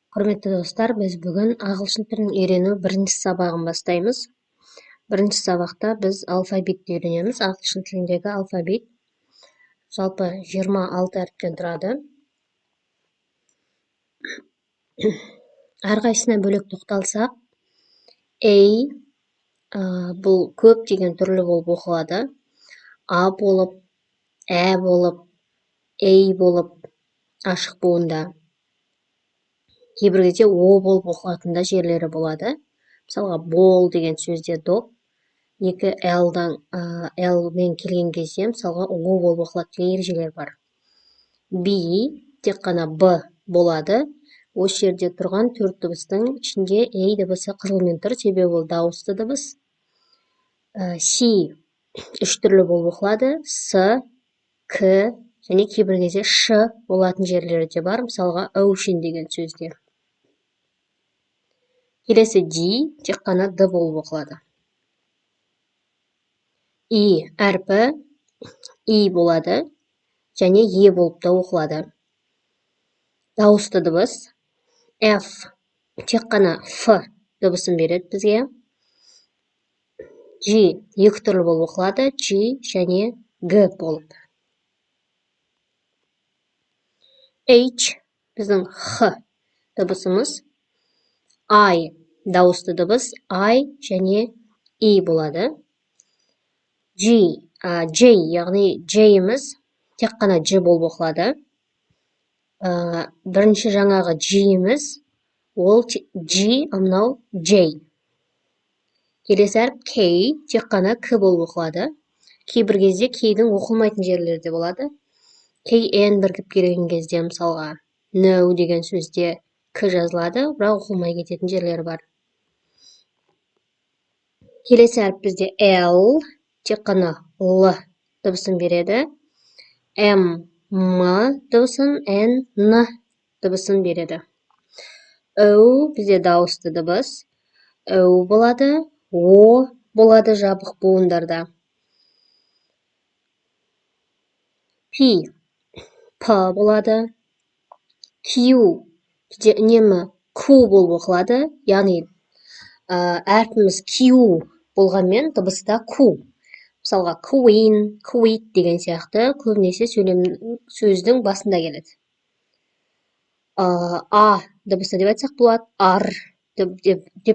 Құрметті достар, біз бүгін ағылшын тілін үйрену бірінші сабағын бастаймыз. Бірінші сабақта біз алфавитті үйренеміз. Ағылшын тіліндегі алфавит жалпы 26 әріптен тұрады. Әрқайсысына бөлек тоқталсақ, бұл көп деген түрлі болып оқылады. А болып, ә болып, болып ашық буында. Кейбір кезде о болып оқылатында жерлері болады. Мысалға, бол деген сөзде доп, екі л-мен келген кезде мысалға о болып оқылады деген ережелер бар. Тек қана б болады. Осы жерде тұрған төрт дыбыстың ішінде дыбысы қызылмен тұр, себебі ол дауысты дыбыс. Үш түрлі болып оқылады. С, к және кейбір кезде ш болатын жерлері де бар. Мысалға, ocean деген сөзде. Келесі тек қана д болып оқылады. Әрпі болады және болып та оқылады. Дауысты дыбыс. Тек қана ф дыбысын береді бізге. Екі түрлі болып оқылады. және г болып. Біздің х дыбысымыз. Дауысты дыбыс. және болады. Яғни J'іміз тек қана Ж болып оқылады. Бірінші жаңағы J'іміз ол мынау J. Келесі әріп K тек қана К болып оқылады. Кейбір кезде K'дің оқылмайтын жерлері де болады. KN бірігіп келген кезде мысалға no деген сөзде К жазылады, бірақ оқылмай кететін жерлері бар. Келесі әріп бізде L тек қана Л дыбысын береді. М дыбысын, Н дыбысын береді. О бізде дауысты дыбыс. О болады, О болады жабық буындарда. П болады. Q бізде үнемі Q болып оқылады. Яғни әрпіміз Q болғанмен дыбыста Q. Мысалға, queen, quit деген сияқты көбінесе сөздің басында келеді. А дыбысы деп айтсақ болады, ар деп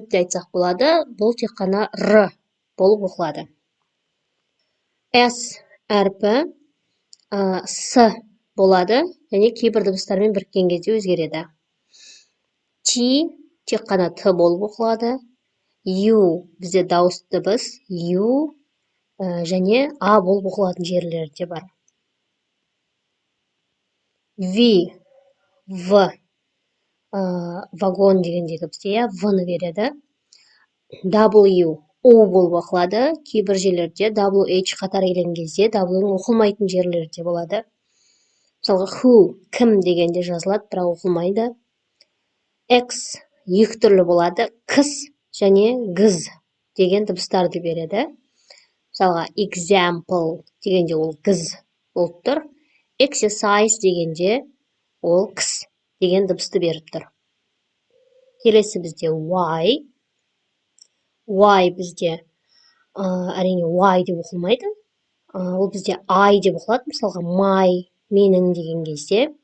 те айтсақ болады, бұл тек қана р болып оқылады. С әрпі с болады, және кейбір дыбыстармен біріккен кезде өзгереді. Тек қана т болып оқылады. Ю бізде дауысты дыбыс, және А болып оқылатын жерлері де бар. Вагон дегендегі бізде В-ны береді. W O болып оқылады. Кейбір жерлерде WH қатар келген кезде W-ның оқылмайтын жерлері де болады. Мысалға, who кім дегенде жазылады, бірақ оқылмайды. X екі түрлі болады. Кс және гз деген дыбыстарды береді. Мысалға, example дегенде ол гз болып тұр. Exercise дегенде ол кс деген дыбысты беріп тұр. Келесі бізде Y бізде әрине Y деп оқылмайды. Ол бізде I деп оқылады. Мысалға, my менің деген кезде.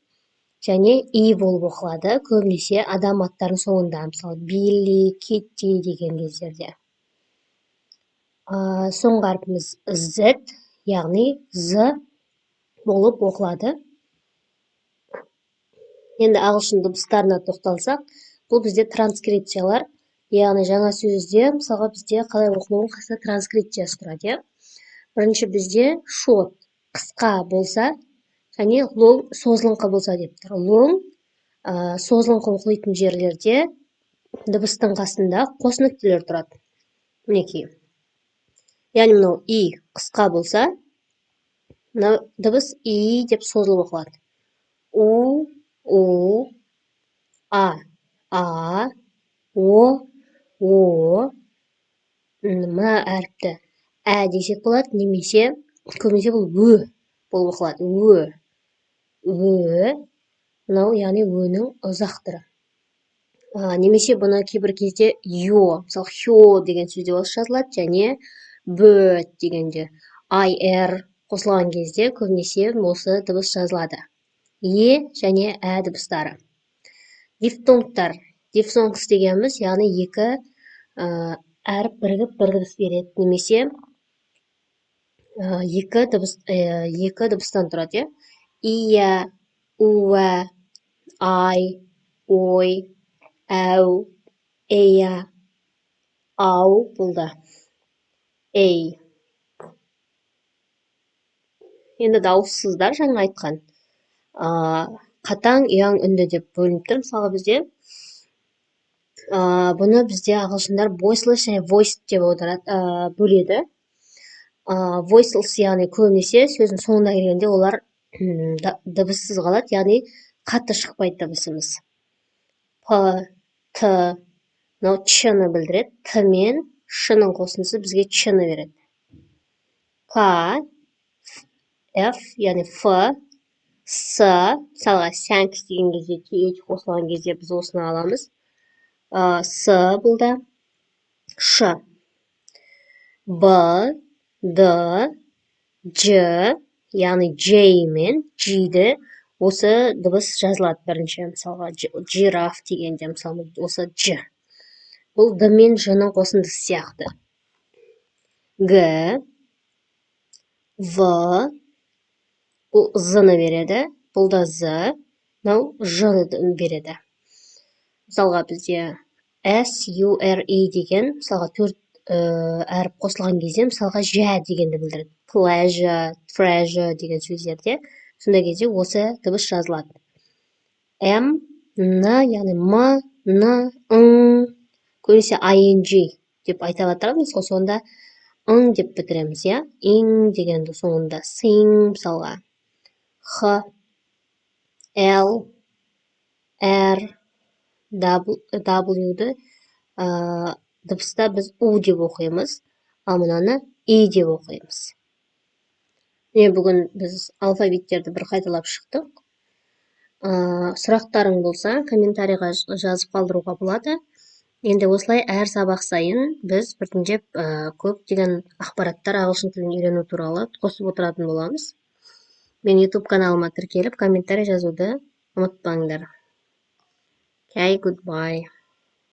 Және болып оқылады. Көбінесе адам аттарын соңында. Мысалы, Билли, Kitty деген кездерде. Соңғы әрпіміз Z, яғни Z болып оқылады. Енді ағылшын дыбыстарына тоқталсақ, бұл бізде транскрипциялар. Яғни жаңа сөзде, мысалға бізде қалай оқылуын қайсы транскрипциясы тұрады. Бірінші бізде short қысқа болса, және long созылыңқы болса деп тұр. Long созылыңқы оқылайтын жерлерде дыбыстың қасында қос нүктелер тұрады. Мінекей. Яғни мынау қысқа болса, мынау дыбыс деп созылып оқылады. У, А, О, мына әріпті ә десек болады, немесе көбінесе бұл ө болып оқылады. Ө, мынау яғни өның ұзақтыры. Немесе бұны кейбір кезде ё, мысалы хё деген сөзде осы жазылады, және б дегенде IR қосылған кезде көбінесе осы дыбыс жазылады. Және дыбыстары. Дифтонгтар. Дифтонгс дегеніміз, яғни екі әріп бірігіп бір дыбыс береді, немесе екі дыбыстан тұрады. Ия, уа, ай, ой, әу, эя, ау болды. Эй. Енді дауыссыздар жаңа айтқан. Қатаң, ұяң үнді деп бөлініп тұр. Мысалы бізде бұны бізде ағылшындар voiceless және voiced деп бөледі. Voiceless яғни көбінесе сөздің соңына келгенде олар дыбыссыз қалады, яғни қатты шықпайды дыбысымыз. П, Т, мынау ч-ны білдіреді. Т мен ш-ның қосындысы бізге ч-ны береді. К, F, яғни Ф, С, мысалға сәңкіс деген кезде, TH қосылған кезде біз осыны аламыз. С болды. Ш. Б, Д, Ж, яғни J мен G-ді осы дыбыс жазылады бірінші. Мысалға жираф дегенде, мысалы осы Ж. Бұл Д мен Ж-ның қосындысы сияқты. Г, В, бұл З-ны береді. Бұл да З, мынау Ж-ны береді. Мысалға бізде S-U-R-E деген, мысалға 4 әріп қосылған кезде, мысалға жә дегенді білдіреді. Pleasure, treasure деген сөздерде, сонда кезде осы дыбыс жазылады. М, Н, яғни М, Н, Ң, көбінесе ING деп айта жатырмыз ғой, сонда ың деп бітіреміз, иә? Иң дегенді соңында сing, мысалға Х, Л, Р, W-ді дыбыста біз У деп оқимыз, ал мынаны И деп оқимыз. Бүгін біз алфавиттерді бір қайталап шықтық. Сұрақтарың болса, комментарийға жазып қалдыруға болады. Енді осылай әр сабақ сайын біз біртіндеп көптеген ақпараттар ағылшын тілін үйрену туралы қосып отыратын боламыз. Мен YouTube каналыма тіркеліп, комментарий жазуды ұмытпаңдар. Okay, goodbye.